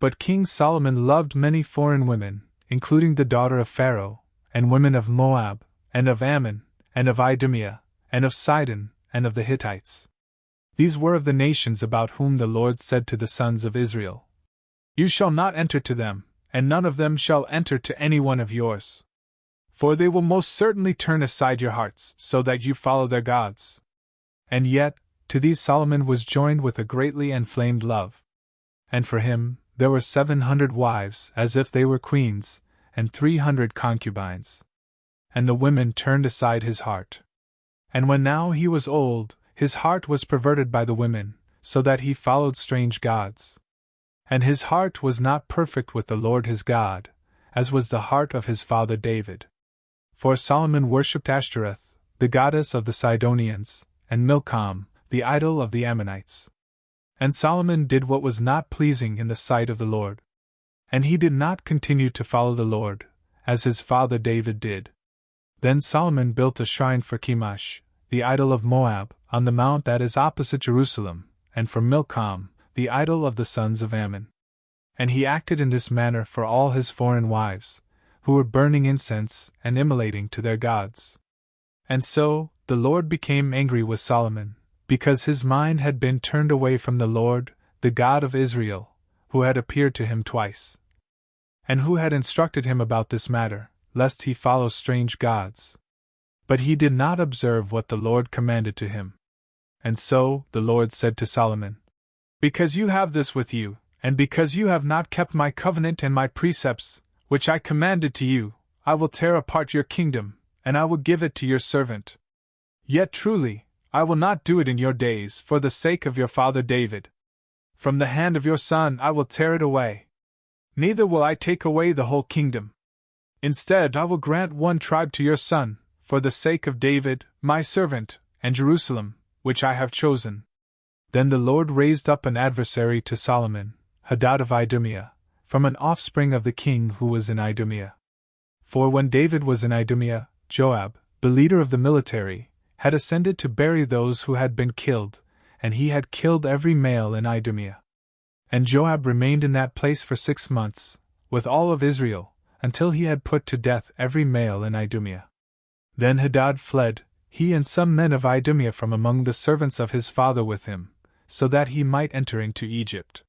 But King Solomon loved many foreign women, including the daughter of Pharaoh, and women of Moab, and of Ammon, and of Idumea, and of Sidon, and of the Hittites. These were of the nations about whom the Lord said to the sons of Israel, "You shall not enter to them, and none of them shall enter to any one of yours. For they will most certainly turn aside your hearts, so that you follow their gods." And yet, to these Solomon was joined with a greatly enflamed love. And for him, there were 700 wives, as if they were queens, and 300 concubines. And the women turned aside his heart. And when now he was old, his heart was perverted by the women, so that he followed strange gods. And his heart was not perfect with the Lord his God, as was the heart of his father David. For Solomon worshipped Ashtoreth, the goddess of the Sidonians, and Milcom, the idol of the Ammonites. And Solomon did what was not pleasing in the sight of the Lord. And he did not continue to follow the Lord, as his father David did. Then Solomon built a shrine for Chemosh, the idol of Moab, on the mount that is opposite Jerusalem, and for Milcom, the idol of the sons of Ammon. And he acted in this manner for all his foreign wives, who were burning incense and immolating to their gods. And so, the Lord became angry with Solomon, because his mind had been turned away from the Lord, the God of Israel, who had appeared to him twice, and who had instructed him about this matter, lest he follow strange gods. But he did not observe what the Lord commanded to him. And so, the Lord said to Solomon, "Because you have this with you, and because you have not kept my covenant and my precepts, which I commanded to you, I will tear apart your kingdom, and I will give it to your servant. Yet truly, I will not do it in your days for the sake of your father David. From the hand of your son I will tear it away. Neither will I take away the whole kingdom. Instead, I will grant one tribe to your son, for the sake of David, my servant, and Jerusalem, which I have chosen." Then the Lord raised up an adversary to Solomon, Hadad of Idumea, from an offspring of the king who was in Idumea. For when David was in Idumea, Joab, the leader of the military, had ascended to bury those who had been killed, and he had killed every male in Idumea. And Joab remained in that place for 6 months, with all of Israel, until he had put to death every male in Idumea. Then Hadad fled, he and some men of Idumea from among the servants of his father with him, so that he might enter into Egypt.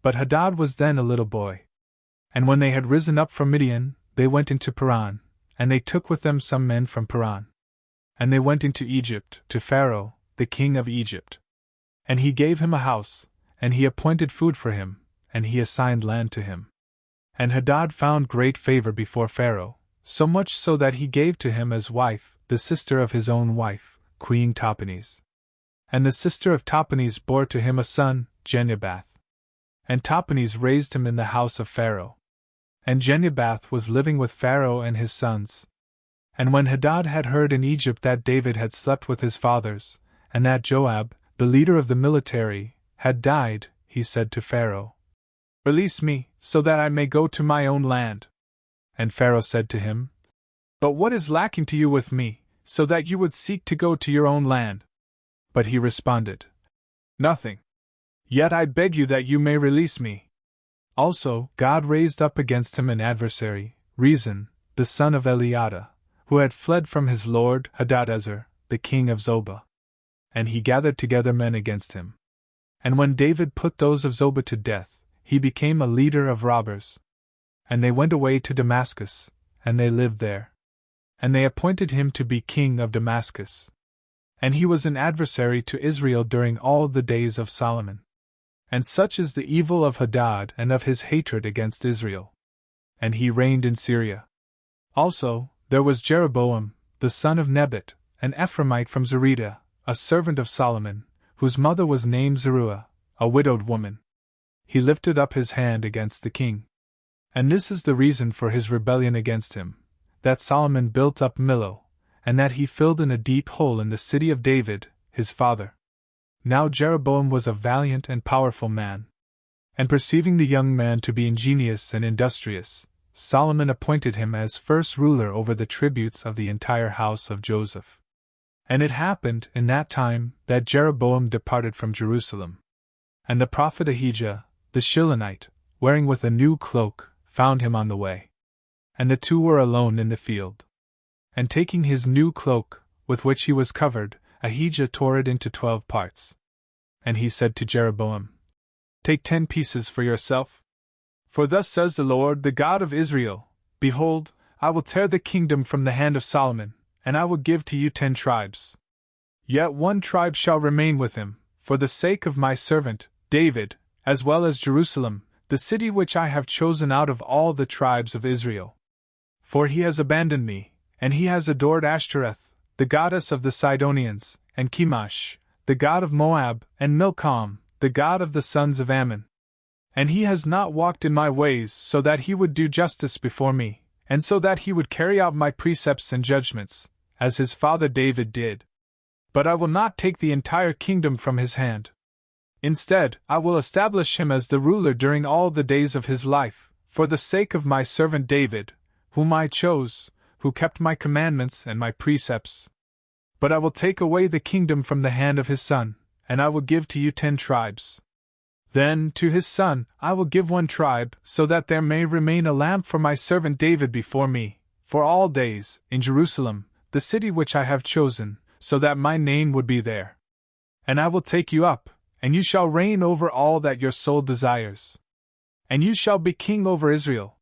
But Hadad was then a little boy. And when they had risen up from Midian, they went into Paran, and they took with them some men from Paran. And they went into Egypt, to Pharaoh, the king of Egypt. And he gave him a house, and he appointed food for him, and he assigned land to him. And Hadad found great favor before Pharaoh, so much so that he gave to him as wife the sister of his own wife, Queen Tahpenes. And the sister of Tahpenes bore to him a son, Genubath. And Tahpenes raised him in the house of Pharaoh. And Genubath was living with Pharaoh and his sons. And when Hadad had heard in Egypt that David had slept with his fathers, and that Joab, the leader of the military, had died, he said to Pharaoh, "Release me, so that I may go to my own land." And Pharaoh said to him, "But what is lacking to you with me, so that you would seek to go to your own land?" But he responded, "Nothing. Yet I beg you that you may release me." Also, God raised up against him an adversary, Rezin, the son of Eliada, who had fled from his lord Hadadezer, the king of Zobah. And he gathered together men against him. And when David put those of Zobah to death, he became a leader of robbers. And they went away to Damascus, and they lived there. And they appointed him to be king of Damascus. And he was an adversary to Israel during all the days of Solomon. And such is the evil of Hadad and of his hatred against Israel. And he reigned in Syria. Also, there was Jeroboam, the son of Nebat, an Ephraimite from Zerida, a servant of Solomon, whose mother was named Zeruiah, a widowed woman. He lifted up his hand against the king. And this is the reason for his rebellion against him, that Solomon built up Millo, and that he filled in a deep hole in the city of David, his father. Now Jeroboam was a valiant and powerful man. And perceiving the young man to be ingenious and industrious, Solomon appointed him as first ruler over the tributes of the entire house of Joseph. And it happened in that time that Jeroboam departed from Jerusalem. And the prophet Ahijah, the Shilonite, wearing with a new cloak, found him on the way. And the two were alone in the field. And taking his new cloak, with which he was covered, Ahijah tore it into 12 parts. And he said to Jeroboam, Take 10 pieces for yourself. For thus says the Lord, the God of Israel, Behold, I will tear the kingdom from the hand of Solomon, and I will give to you 10 tribes. Yet 1 tribe shall remain with him, for the sake of my servant, David, as well as Jerusalem, the city which I have chosen out of all the tribes of Israel. For he has abandoned me, and he has adored Ashtoreth, the goddess of the Sidonians, and Chemosh, the god of Moab, and Milcom, the god of the sons of Ammon. And he has not walked in my ways so that he would do justice before me, and so that he would carry out my precepts and judgments, as his father David did. But I will not take the entire kingdom from his hand. Instead, I will establish him as the ruler during all the days of his life, for the sake of my servant David, whom I chose, who kept my commandments and my precepts. But I will take away the kingdom from the hand of his son, and I will give to you 10 tribes. Then, to his son, I will give 1 tribe, so that there may remain a lamp for my servant David before me, for all days, in Jerusalem, the city which I have chosen, so that my name would be there. And I will take you up, and you shall reign over all that your soul desires. And you shall be king over Israel.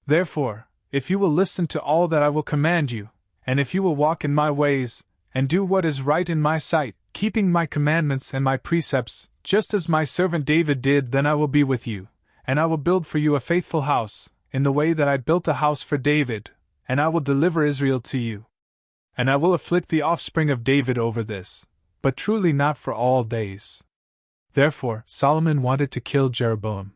Therefore, if you will listen to all that I will command you, and if you will walk in my ways, and do what is right in my sight, keeping my commandments and my precepts, just as my servant David did, then I will be with you, and I will build for you a faithful house, in the way that I built a house for David, and I will deliver Israel to you. And I will afflict the offspring of David over this, but truly not for all days. Therefore Solomon wanted to kill Jeroboam.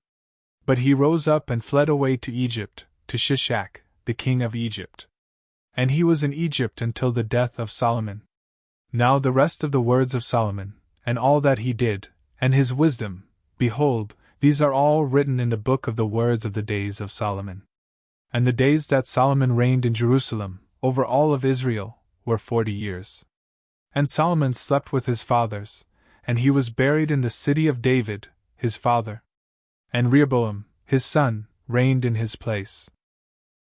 But he rose up and fled away to Egypt, to Shishak, the king of Egypt. And he was in Egypt until the death of Solomon. Now the rest of the words of Solomon, and all that he did, and his wisdom, behold, these are all written in the book of the words of the days of Solomon. And the days that Solomon reigned in Jerusalem, over all of Israel, were 40 years. And Solomon slept with his fathers, and he was buried in the city of David, his father. And Rehoboam, his son, reigned in his place.